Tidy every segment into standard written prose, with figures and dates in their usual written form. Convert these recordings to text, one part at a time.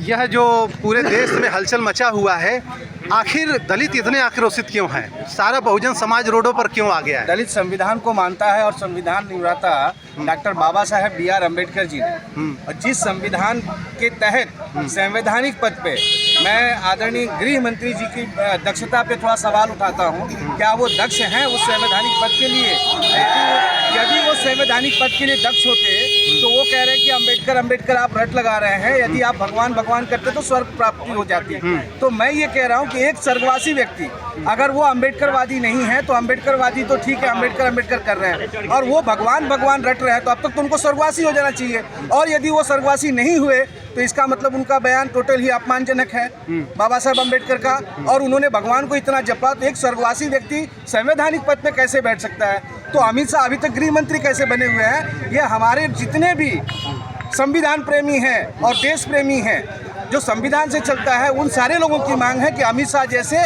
यह जो पूरे देश में हलचल मचा हुआ है, आखिर दलित इतने आक्रोशित क्यों हैं? सारा बहुजन समाज रोडों पर क्यों आ गया है? दलित संविधान को मानता है और संविधान निर्माता डॉक्टर बाबा साहेब B.R. अम्बेडकर जी ने, और जिस संविधान के तहत संवैधानिक पद पे मैं आदरणीय गृह मंत्री जी की दक्षता पे थोड़ा सवाल उठाता हूँ, क्या वो दक्ष हैं उस संवैधानिक पद के लिए? यदि वो संवैधानिक पद के लिए दक्ष होते तो वो कह रहे हैं कि अम्बेडकर आप रट लगा रहे हैं, यदि आप भगवान करते तो स्वर्ग प्राप्ति हो जाती। तो मैं ये कह रहा हूँ कि एक स्वर्गवासी व्यक्ति अगर वो अम्बेडकरवादी नहीं है तो अम्बेडकरवादी तो ठीक है, अम्बेडकर कर रहे हैं, और वो भगवान रट रहे हैं तो अब तक तो उनको स्वर्गवासी हो जाना चाहिए। और यदि वो स्वर्गवासी नहीं हुए तो इसका मतलब उनका बयान टोटल ही अपमानजनक है बाबा साहब अम्बेडकर का। और उन्होंने भगवान को इतना जपा तो एक स्वर्गवासी व्यक्ति संवैधानिक पद पे कैसे बैठ सकता है? तो अमित शाह अभी तक गृह मंत्री कैसे बने हुए हैं? ये हमारे जितने भी संविधान प्रेमी हैं और देश प्रेमी हैं, जो संविधान से चलता है, उन सारे लोगों की मांग है कि अमित शाह जैसे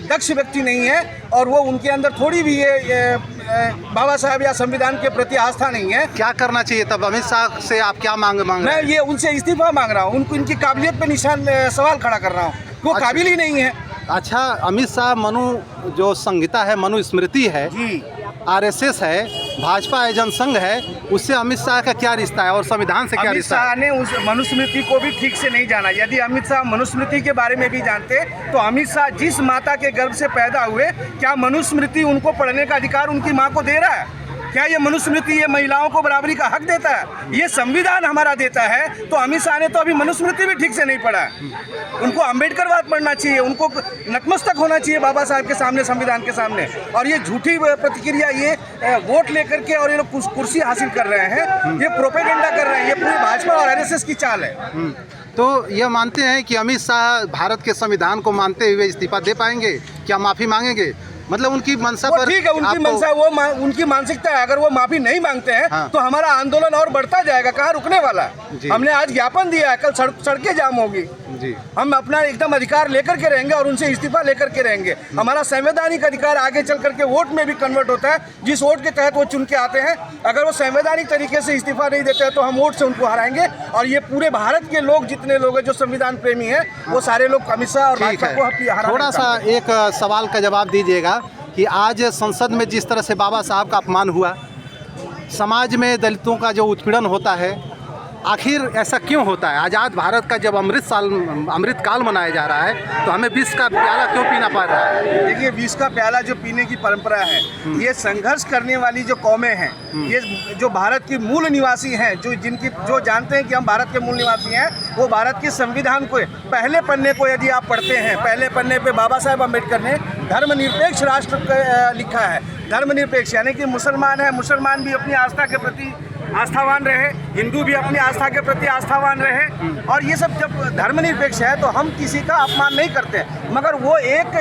दक्ष व्यक्ति नहीं है और वो उनके अंदर थोड़ी भी ये बाबा साहब या संविधान के प्रति आस्था नहीं है। क्या करना चाहिए तब? अमित शाह से आप क्या मांग रहे मैं हैं? ये उनसे इस्तीफा मांग रहा हूँ, उनको इनकी काबिलियत पे सवाल खड़ा कर रहा हूँ। वो काबिल ही नहीं है। अच्छा, अमित शाह मनु जो संहिता है, मनुस्मृति है जी, RSS है, भाजपा है, जनसंघ है, उससे अमित शाह का क्या रिश्ता है और संविधान से क्या अमित रिश्ता है? शाह ने उस मनुस्मृति को भी ठीक से नहीं जाना। यदि अमित शाह मनुस्मृति के बारे में भी जानते तो अमित शाह जिस माता के गर्भ से पैदा हुए, क्या मनुस्मृति उनको पढ़ने का अधिकार उनकी माँ को दे रहा है? क्या ये मनुस्मृति ये महिलाओं को बराबरी का हक देता है? ये संविधान हमारा देता है। तो अमित शाह ने तो अभी मनुस्मृति भी ठीक से नहीं पढ़ा है। उनको अम्बेडकरवाद पढ़ना चाहिए, उनको नतमस्तक होना चाहिए बाबा साहब के सामने, संविधान के सामने। और ये झूठी प्रतिक्रिया, ये वोट लेकर के और ये लोग कुर्सी हासिल कर रहे हैं, ये प्रोपेगेंडा कर रहे हैं, ये पूरी भाजपा और RSS की चाल है। तो यह मानते हैं कि अमित शाह भारत के संविधान को मानते हुए इस्तीफा दे पाएंगे? क्या माफ़ी मांगेंगे? मतलब उनकी मंशा पर ठीक है, उनकी मंशा, उनकी मानसिकता है। अगर वो माफी नहीं मांगते हैं हाँ। तो हमारा आंदोलन और बढ़ता जाएगा, कहाँ रुकने वाला है? हमने आज ज्ञापन दिया है, कल सड़कें जाम होगी जी। हम अपना एकदम अधिकार लेकर के रहेंगे और उनसे इस्तीफा लेकर के रहेंगे। हमारा संवैधानिक अधिकार आगे चल करके वोट में भी कन्वर्ट होता है, जिस वोट के तहत वो चुन के आते हैं। अगर वो संवैधानिक तरीके से इस्तीफा नहीं देते हैं तो हम वोट से उनको हराएंगे। और ये पूरे भारत के लोग, जितने लोग हैं जो संविधान प्रेमी हैं, वो सारे लोग अमित शाह और भाजपा को हराएंगे। थोड़ा सा एक सवाल का जवाब दीजिएगा कि आज संसद में जिस तरह से बाबा साहब का अपमान हुआ, समाज में दलितों का जो उत्पीड़न होता है, आखिर ऐसा क्यों होता है? आज़ाद भारत का जब अमृत काल मनाया जा रहा है तो हमें विष का प्याला क्यों पीना पड़ रहा है? देखिए, विष का प्याला जो पीने की परंपरा है, ये संघर्ष करने वाली जो कौमें हैं, ये जो भारत की मूल निवासी हैं, जो जानते हैं कि हम भारत के मूल निवासी हैं, वो भारत के संविधान को पहले पन्ने को यदि आप पढ़ते हैं, पहले पन्ने पे बाबा साहेब अम्बेडकर ने धर्मनिरपेक्ष राष्ट्र लिखा है। धर्मनिरपेक्ष यानी कि मुसलमान है, मुसलमान भी अपनी आस्था के प्रति आस्थावान रहे, हिंदू भी अपनी आस्था के प्रति आस्थावान रहे। और ये सब जब धर्मनिरपेक्ष है तो हम किसी का अपमान नहीं करते। मगर वो एक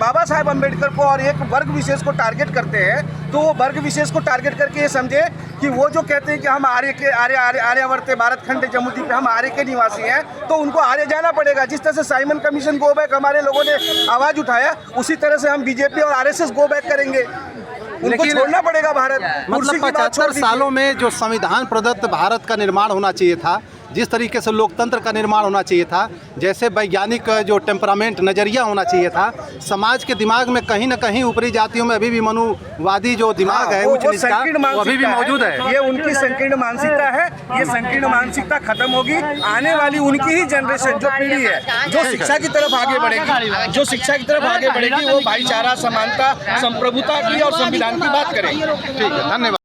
बाबा साहेब अम्बेडकर को और एक वर्ग विशेष को टारगेट करते हैं, तो वो वर्ग विशेष को टारगेट करके ये समझे कि वो जो कहते हैं कि हम आर्यावर्त भारत खंड जमुदी पे हम आर्य के निवासी हैं, तो उनको आर्य जाना पड़ेगा। जिस तरह से साइमन कमीशन गो बैक हमारे लोगों ने आवाज़ उठाया, उसी तरह से हम BJP और RSS गो बैक करेंगे। उनको छोड़ना पड़ेगा भारत। मतलब 75 सालों में जो संविधान प्रदत्त भारत का निर्माण होना चाहिए था, जिस तरीके से लोकतंत्र का निर्माण होना चाहिए था, जैसे वैज्ञानिक जो टेम्परामेंट नज़रिया होना चाहिए था, समाज के दिमाग में कहीं ना कहीं ऊपरी जातियों में अभी भी मनुवादी जो दिमाग है, उच्च नीच का, वो अभी भी मौजूद है। ये उनकी संकीर्ण मानसिकता है। ये संकीर्ण मानसिकता खत्म होगी। आने वाली उनकी ही जनरेशन, जो पीढ़ी है, जो शिक्षा की तरफ आगे बढ़ेगी, वो भाईचारा, समानता, संप्रभुता की और संविधान की बात करेगी। ठीक है, धन्यवाद।